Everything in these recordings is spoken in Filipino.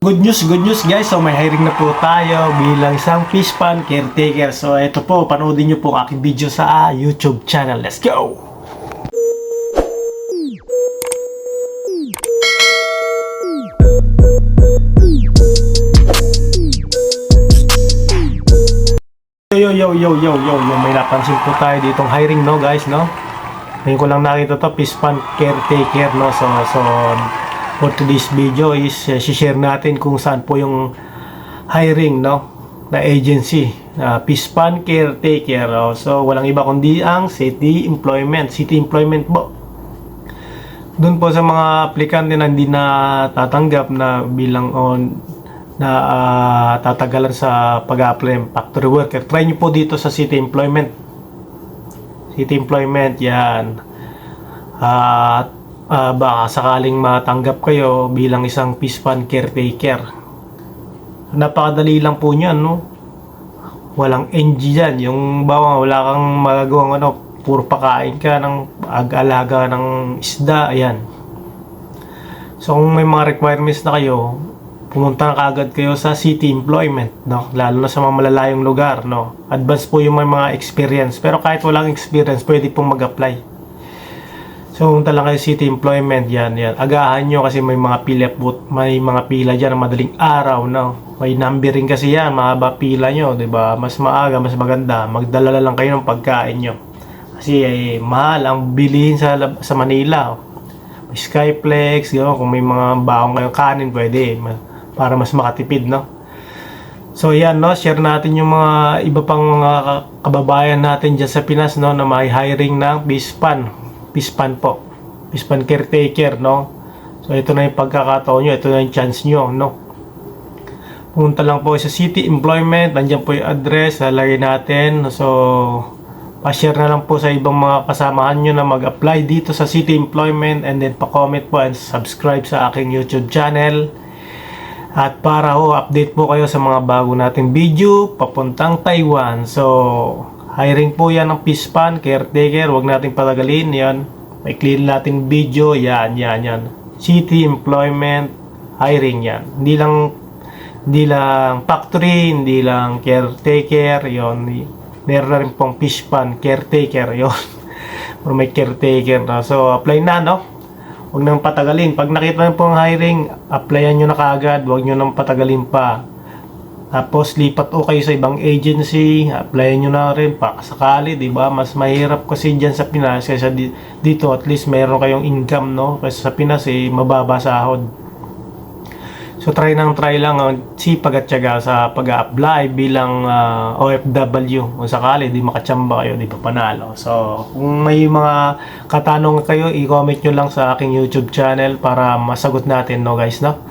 Good news guys. So may hiring na po tayo bilang isang fish pan caretaker. So ito po, panoodin nyo po ang aking video sa YouTube channel. Let's go! Yo, may napansin po tayo ditong hiring, no guys, no? Ngayon ko lang nakita to, fish pan caretaker, no? So for today's video is share natin kung saan po yung hiring, no, na agency, fish pan caretaker. So walang iba kundi ang city employment po. Doon po sa mga aplikante na hindi na tatanggap na bilang tatagalan sa pag-apply factory worker, try nyo po dito sa city employment yan. Baka sakaling matanggap kayo bilang isang fish pan caretaker. Napakadali lang po niyan, no? Walang NG dyan. Yung bawang wala kang magagawang puro pakain ka ng ag-alaga ng isda, ayan. So kung may mga requirements na kayo, pumunta na kaagad kayo sa city employment, no? Lalo na sa mga malalayong lugar, no? Advance po yung may mga experience. Pero kahit walang experience, pwede pong mag-apply. So punta lang kayo city employment, yan. Agahan nyo kasi may mga pila dyan na madaling araw, no? May numbering kasi yan, mahaba pila nyo, diba? Mas maaga, mas maganda, magdala lang kayo ng pagkain nyo. Kasi mahal ang bilihin sa Manila. May Skyflex, kung may mga baong kayong kanin, pwede, para mas makatipid, no? So yan, no, share natin yung mga iba pang mga kababayan natin dyan sa Pinas, no, na may hiring ng fish pan caretaker, no? So ito na yung pagkakataon nyo, ito na yung chance nyo, no? Punta lang po sa city employment, nandiyan po yung address, lalagay natin. So pa-share na lang po sa ibang mga kasamahan nyo na mag-apply dito sa city employment, and then pa-comment po and subscribe sa aking YouTube channel. At para update po kayo sa mga bago nating video papuntang Taiwan. So hiring po yan ng fish pan caretaker, wag nating patagalin yan. May clear natin video, yan. City employment hiring yan. Hindi lang factory, hindi lang caretaker, yon. Meron na rin pong fish pan caretaker, yon. Pero may caretaker na. So apply na, no? Huwag nang patagalin. Pag nakita nyo pong hiring, applyan nyo na kaagad. Huwag nyo nang patagalin pa. Tapos lipat kayo sa ibang agency, applyan nyo na rin pa sakali, di ba? Mas mahirap kasi dyan sa Pinas kaysa dito, at least meron kayong income, no? Kasi sa Pinas mababa sahod. So try lang sipag at tiyaga sa pag-apply bilang OFW. Kung sakali di makachamba kayo, di pa panalo. So kung may mga katanong kayo, i-comment nyo lang sa aking YouTube channel para masagot natin, no guys, no?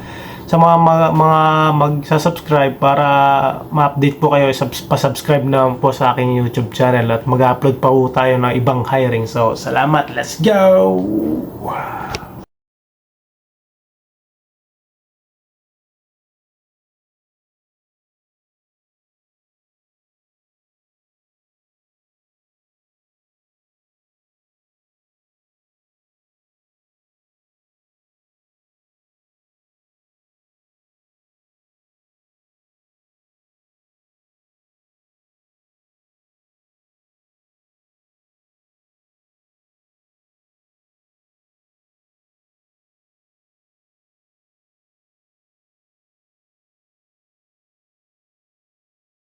Sa mga magsasubscribe, para ma-update po kayo, pa-subscribe na po sa aking YouTube channel at mag-upload pa po tayo ng ibang hiring. So salamat, let's go!